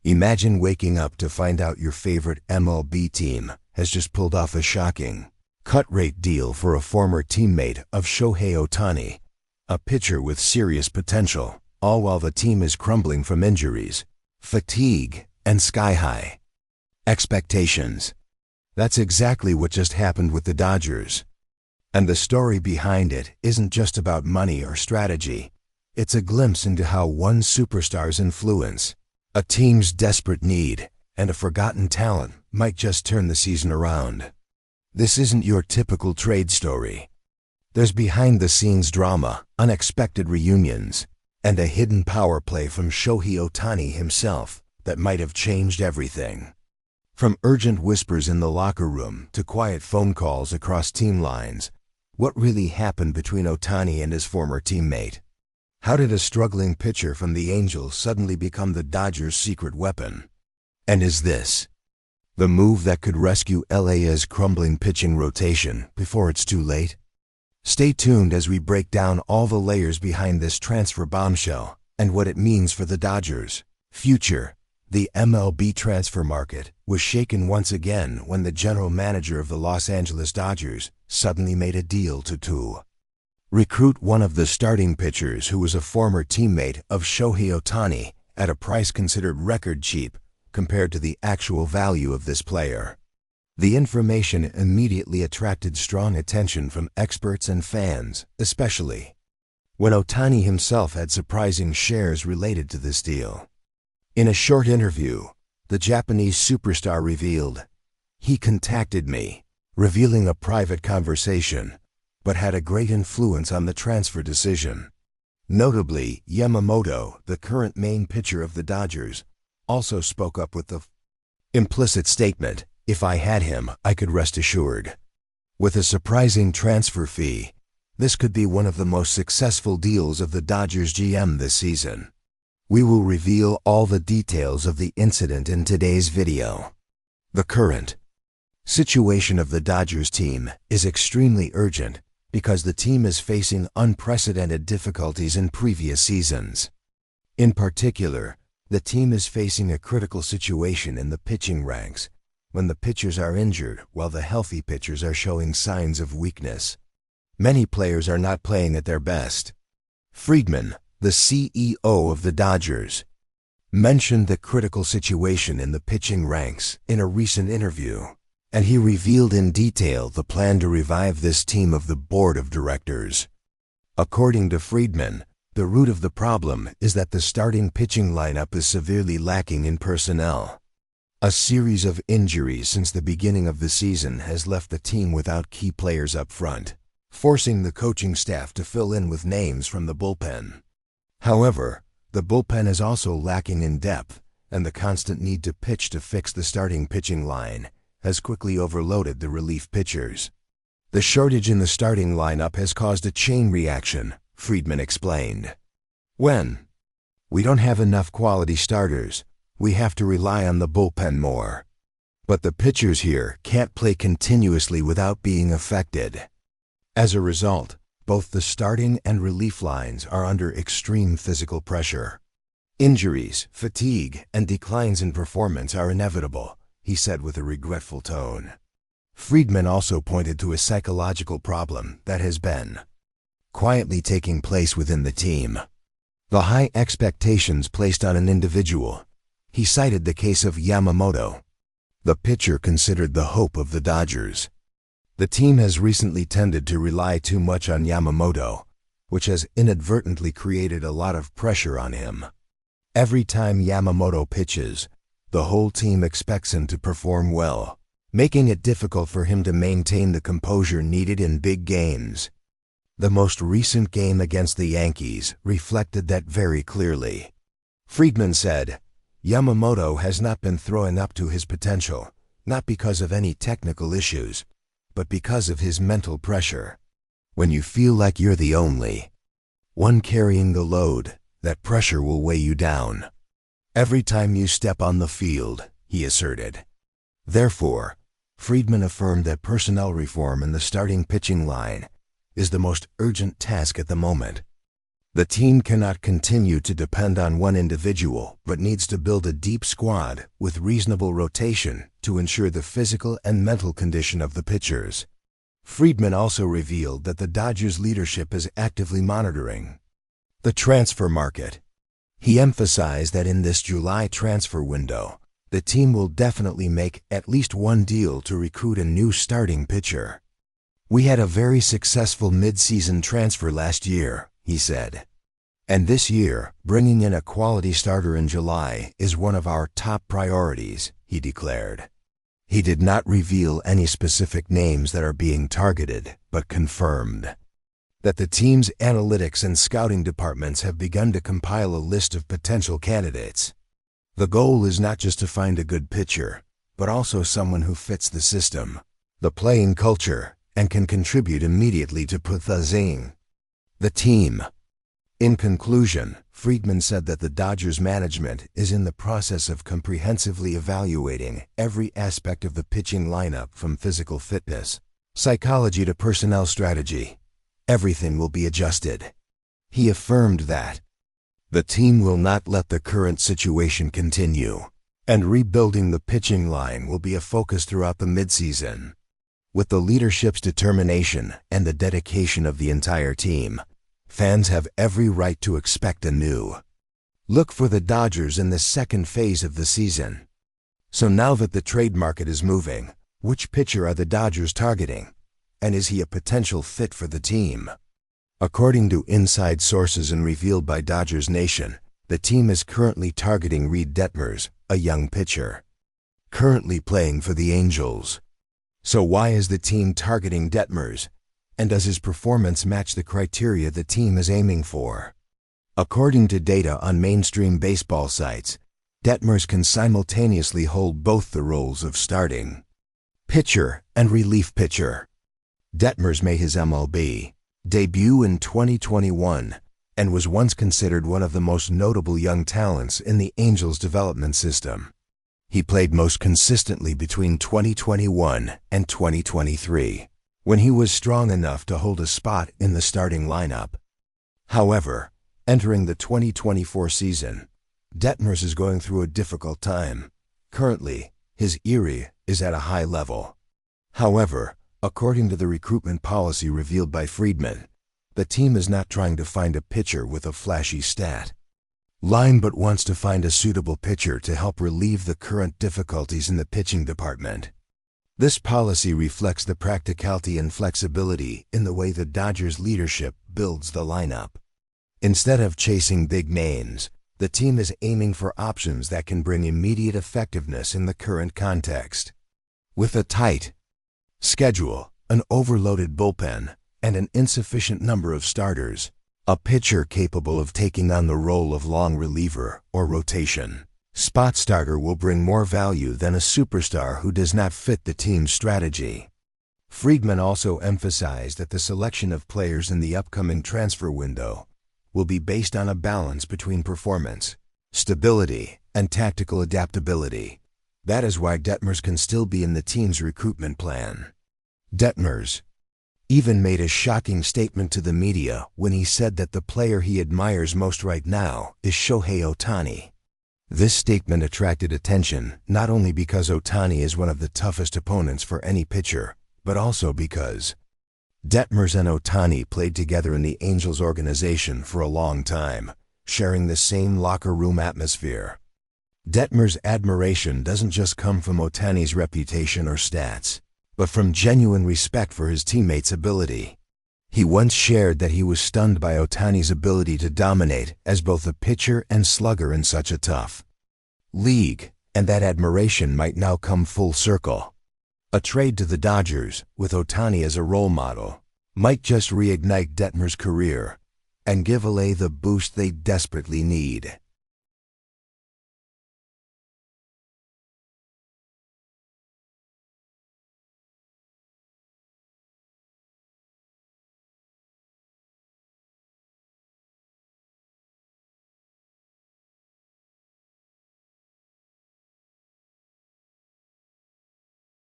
Imagine waking up to find out your favorite MLB team has just pulled off a shocking cut-rate deal for a former teammate of Shohei Ohtani, a pitcher with serious potential, all while the team is crumbling from injuries, fatigue, and sky-high expectations. That's exactly what just happened with the Dodgers. And the story behind it isn't just about money or strategy. It's a glimpse into how one superstar's influence, a team's desperate need, and a forgotten talent might just turn the season around. This isn't your typical trade story. There's behind-the-scenes drama, unexpected reunions, and a hidden power play from Shohei Ohtani himself that might have changed everything. From urgent whispers in the locker room to quiet phone calls across team lines, what really happened between Ohtani and his former teammate? How did a struggling pitcher from the Angels suddenly become the Dodgers' secret weapon? And is this the move that could rescue LA's crumbling pitching rotation before it's too late? Stay tuned as we break down all the layers behind this transfer bombshell and what it means for the Dodgers' future. The MLB transfer market was shaken once again when the general manager of the Los Angeles Dodgers suddenly made a deal to recruit one of the starting pitchers who was a former teammate of Shohei Ohtani at a price considered record cheap compared to the actual value of this player. The information immediately attracted strong attention from experts and fans, especially when Ohtani himself had surprising shares related to this deal. In a short interview, the Japanese superstar revealed, "He contacted me, revealing a private conversation, but had a great influence on the transfer decision." Notably, Yamamoto, the current main pitcher of the Dodgers, also spoke up with the implicit statement, "If I had him, I could rest assured." With a surprising transfer fee, this could be one of the most successful deals of the Dodgers GM this season. We will reveal all the details of the incident in today's video. The current situation of the Dodgers team is extremely urgent because the team is facing unprecedented difficulties in previous seasons. In particular, the team is facing a critical situation in the pitching ranks when the pitchers are injured while the healthy pitchers are showing signs of weakness. Many players are not playing at their best. Friedman, the CEO of the Dodgers, mentioned the critical situation in the pitching ranks in a recent interview, and he revealed in detail the plan to revive this team of the board of directors. According to Friedman, the root of the problem is that the starting pitching lineup is severely lacking in personnel. A series of injuries since the beginning of the season has left the team without key players up front, forcing the coaching staff to fill in with names from the bullpen. However, the bullpen is also lacking in depth, and the constant need to pitch to fix the starting pitching line has quickly overloaded the relief pitchers. The shortage in the starting lineup has caused a chain reaction, Friedman explained. When we don't have enough quality starters, we have to rely on the bullpen more. But the pitchers here can't play continuously without being affected. As a result, both the starting and relief lines are under extreme physical pressure. Injuries, fatigue, and declines in performance are inevitable, he said with a regretful tone. Friedman also pointed to a psychological problem that has been quietly taking place within the team. The high expectations placed on an individual. He cited the case of Yamamoto, the pitcher considered the hope of the Dodgers. The team has recently tended to rely too much on Yamamoto, which has inadvertently created a lot of pressure on him. Every time Yamamoto pitches, the whole team expects him to perform well, making it difficult for him to maintain the composure needed in big games. The most recent game against the Yankees reflected that very clearly. Friedman said, "Yamamoto has not been throwing up to his potential, not because of any technical issues, but because of his mental pressure. When you feel like you're the only one carrying the load, that pressure will weigh you down every time you step on the field," he asserted. Therefore, Friedman affirmed that personnel reform in the starting pitching line is the most urgent task at the moment. The team cannot continue to depend on one individual, but needs to build a deep squad with reasonable rotation to ensure the physical and mental condition of the pitchers. Friedman also revealed that the Dodgers leadership is actively monitoring the transfer market. He emphasized that in this July transfer window, the team will definitely make at least one deal to recruit a new starting pitcher. "We had a very successful mid-season transfer last year," he said. "And this year, bringing in a quality starter in July is one of our top priorities," he declared. He did not reveal any specific names that are being targeted, but confirmed that the team's analytics and scouting departments have begun to compile a list of potential candidates. The goal is not just to find a good pitcher, but also someone who fits the system, the playing culture, and can contribute immediately to put the zing. The team. In conclusion, Friedman said that the Dodgers management is in the process of comprehensively evaluating every aspect of the pitching lineup from physical fitness, psychology to personnel strategy. Everything will be adjusted. He affirmed that the team will not let the current situation continue, and rebuilding the pitching line will be a focus throughout the midseason. With the leadership's determination and the dedication of the entire team, fans have every right to expect a new look for the Dodgers in the second phase of the season. So now that the trade market is moving, which pitcher are the Dodgers targeting? And is he a potential fit for the team? According to inside sources and revealed by Dodgers Nation, the team is currently targeting Reed Detmers, a young pitcher, currently playing for the Angels. So why is the team targeting Detmers? And does his performance match the criteria the team is aiming for? According to data on mainstream baseball sites, Detmers can simultaneously hold both the roles of starting pitcher and relief pitcher. Detmers made his MLB debut in 2021 and was once considered one of the most notable young talents in the Angels development system. He played most consistently between 2021 and 2023, when he was strong enough to hold a spot in the starting lineup. However, entering the 2024 season, Detmers is going through a difficult time. Currently, his ERA is at a high level. However, according to the recruitment policy revealed by Friedman, the team is not trying to find a pitcher with a flashy stat line but wants to find a suitable pitcher to help relieve the current difficulties in the pitching department. This policy reflects the practicality and flexibility in the way the Dodgers leadership builds the lineup. Instead of chasing big names, the team is aiming for options that can bring immediate effectiveness in the current context. With a tight schedule, an overloaded bullpen, and an insufficient number of starters, a pitcher capable of taking on the role of long reliever or rotation spot starter will bring more value than a superstar who does not fit the team's strategy. Friedman also emphasized that the selection of players in the upcoming transfer window will be based on a balance between performance, stability, and tactical adaptability. That is why Detmers can still be in the team's recruitment plan. Detmers even made a shocking statement to the media when he said that the player he admires most right now is Shohei Ohtani. This statement attracted attention not only because Ohtani is one of the toughest opponents for any pitcher, but also because Detmers and Ohtani played together in the Angels organization for a long time, sharing the same locker room atmosphere. Detmers' admiration doesn't just come from Ohtani's reputation or stats, but from genuine respect for his teammates' ability. He once shared that he was stunned by Ohtani's ability to dominate as both a pitcher and slugger in such a tough league, and that admiration might now come full circle. A trade to the Dodgers, with Ohtani as a role model, might just reignite Detmers' career and give LA the boost they desperately need.